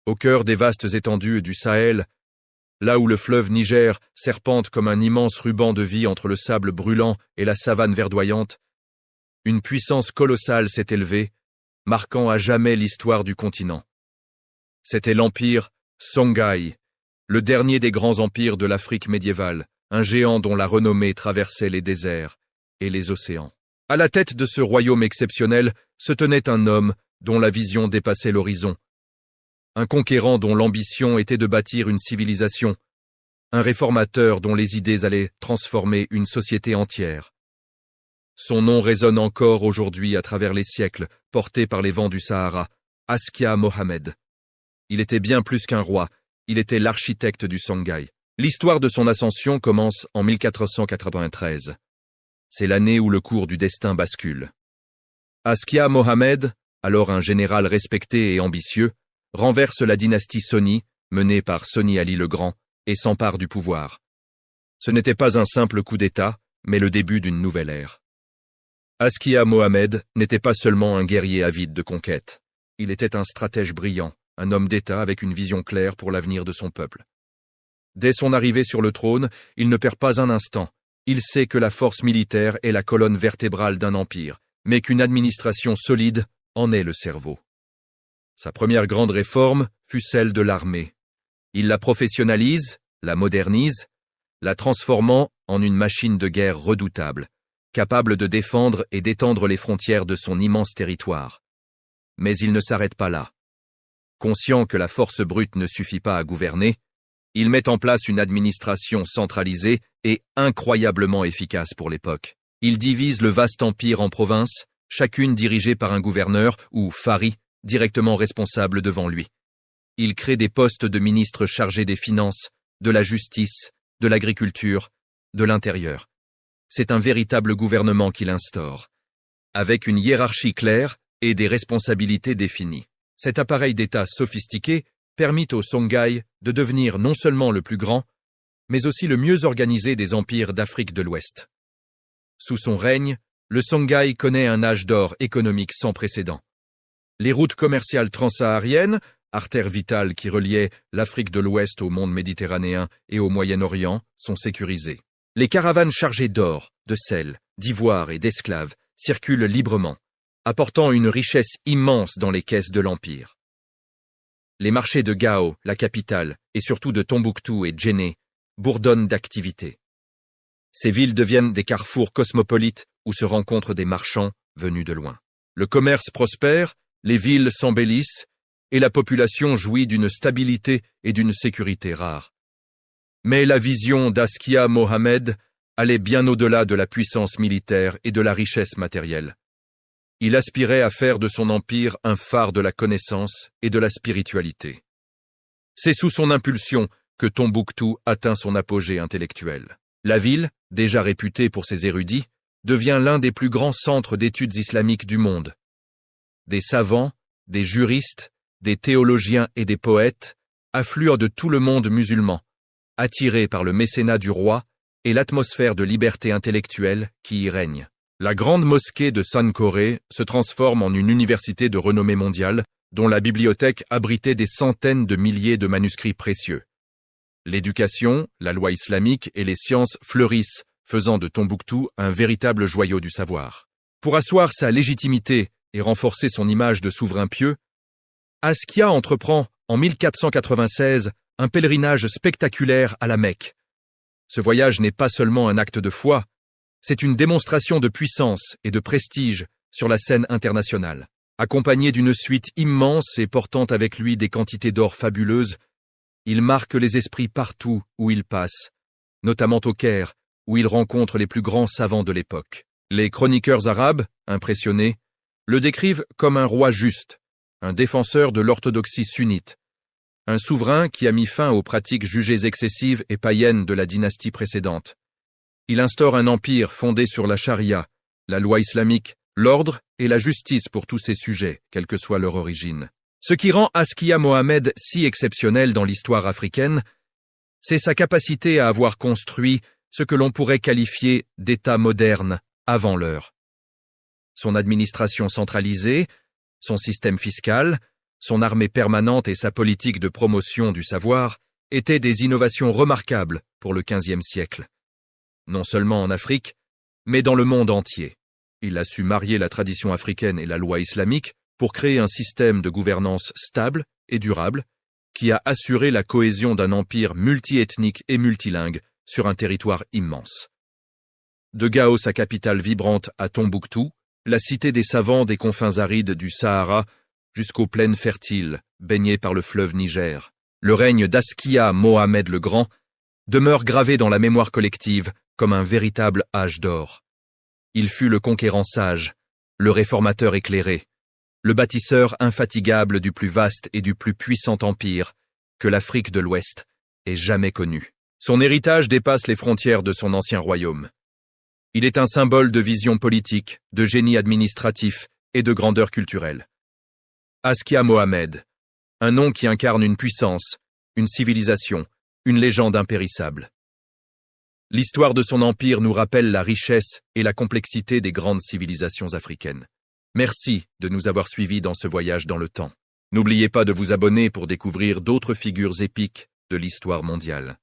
Au cœur des vastes étendues du Sahel, là où le fleuve Niger serpente comme un immense ruban de vie entre le sable brûlant et la savane verdoyante, une puissance colossale s'est élevée, marquant à jamais l'histoire du continent. C'était l'empire Songhai, le dernier des grands empires de l'Afrique médiévale, un géant dont la renommée traversait les déserts et les océans. À la tête de ce royaume exceptionnel se tenait un homme dont la vision dépassait l'horizon, un conquérant dont l'ambition était de bâtir une civilisation, un réformateur dont les idées allaient transformer une société entière. Son nom résonne encore aujourd'hui à travers les siècles, porté par les vents du Sahara, Askia Mohammed. Il était bien plus qu'un roi, il était l'architecte du Songhai. L'histoire de son ascension commence en 1493. C'est l'année où le cours du destin bascule. Askia Mohammed, alors un général respecté et ambitieux, renverse la dynastie Soni, menée par Soni Ali le Grand, et s'empare du pouvoir. Ce n'était pas un simple coup d'État, mais le début d'une nouvelle ère. Askia Mohammed n'était pas seulement un guerrier avide de conquête. Il était un stratège brillant, un homme d'État avec une vision claire pour l'avenir de son peuple. Dès son arrivée sur le trône, il ne perd pas un instant. Il sait que la force militaire est la colonne vertébrale d'un empire, mais qu'une administration solide en est le cerveau. Sa première grande réforme fut celle de l'armée. Il la professionnalise, la modernise, la transformant en une machine de guerre redoutable, capable de défendre et d'étendre les frontières de son immense territoire. Mais il ne s'arrête pas là. Conscient que la force brute ne suffit pas à gouverner, il met en place une administration centralisée et incroyablement efficace pour l'époque. Il divise le vaste empire en provinces, chacune dirigée par un gouverneur ou fari, directement responsable devant lui. Il crée des postes de ministres chargés des finances, de la justice, de l'agriculture, de l'intérieur. C'est un véritable gouvernement qu'il instaure, avec une hiérarchie claire et des responsabilités définies. Cet appareil d'État sophistiqué permit au Songhai de devenir non seulement le plus grand, mais aussi le mieux organisé des empires d'Afrique de l'Ouest. Sous son règne, le Songhai connaît un âge d'or économique sans précédent. Les routes commerciales transsahariennes, artères vitales qui reliaient l'Afrique de l'Ouest au monde méditerranéen et au Moyen-Orient, sont sécurisées. Les caravanes chargées d'or, de sel, d'ivoire et d'esclaves circulent librement, apportant une richesse immense dans les caisses de l'Empire. Les marchés de Gao, la capitale, et surtout de Tombouctou et Djenné, bourdonnent d'activité. Ces villes deviennent des carrefours cosmopolites où se rencontrent des marchands venus de loin. Le commerce prospère, les villes s'embellissent, et la population jouit d'une stabilité et d'une sécurité rares. Mais la vision d'Askia Mohammed allait bien au-delà de la puissance militaire et de la richesse matérielle. Il aspirait à faire de son empire un phare de la connaissance et de la spiritualité. C'est sous son impulsion que Tombouctou atteint son apogée intellectuel. La ville, déjà réputée pour ses érudits, devient l'un des plus grands centres d'études islamiques du monde. Des savants, des juristes, des théologiens et des poètes affluent de tout le monde musulman, attirés par le mécénat du roi et l'atmosphère de liberté intellectuelle qui y règne. La grande mosquée de Sankore se transforme en une université de renommée mondiale, dont la bibliothèque abritait des centaines de milliers de manuscrits précieux. L'éducation, la loi islamique et les sciences fleurissent, faisant de Tombouctou un véritable joyau du savoir. Pour asseoir sa légitimité et renforcer son image de souverain pieux, Askia entreprend, en 1496, un pèlerinage spectaculaire à la Mecque. Ce voyage n'est pas seulement un acte de foi, c'est une démonstration de puissance et de prestige sur la scène internationale. Accompagné d'une suite immense et portant avec lui des quantités d'or fabuleuses, il marque les esprits partout où il passe, notamment au Caire, où il rencontre les plus grands savants de l'époque. Les chroniqueurs arabes, impressionnés, le décrivent comme un roi juste, un défenseur de l'orthodoxie sunnite, un souverain qui a mis fin aux pratiques jugées excessives et païennes de la dynastie précédente. Il instaure un empire fondé sur la charia, la loi islamique, l'ordre et la justice pour tous ses sujets, quelle que soit leur origine. Ce qui rend Askia Mohammed si exceptionnel dans l'histoire africaine, c'est sa capacité à avoir construit ce que l'on pourrait qualifier d'État moderne avant l'heure. Son administration centralisée, son système fiscal, son armée permanente et sa politique de promotion du savoir étaient des innovations remarquables pour le XVe siècle. Non seulement en Afrique, mais dans le monde entier. Il a su marier la tradition africaine et la loi islamique pour créer un système de gouvernance stable et durable qui a assuré la cohésion d'un empire multiethnique et multilingue sur un territoire immense. De Gao, sa capitale vibrante, à Tombouctou, la cité des savants des confins arides du Sahara, jusqu'aux plaines fertiles, baignées par le fleuve Niger, le règne d'Askia Mohamed le Grand demeure gravé dans la mémoire collective comme un véritable âge d'or. Il fut le conquérant sage, le réformateur éclairé, le bâtisseur infatigable du plus vaste et du plus puissant empire que l'Afrique de l'Ouest ait jamais connu. Son héritage dépasse les frontières de son ancien royaume. Il est un symbole de vision politique, de génie administratif et de grandeur culturelle. Askia Mohamed, un nom qui incarne une puissance, une civilisation, une légende impérissable. L'histoire de son empire nous rappelle la richesse et la complexité des grandes civilisations africaines. Merci de nous avoir suivis dans ce voyage dans le temps. N'oubliez pas de vous abonner pour découvrir d'autres figures épiques de l'histoire mondiale.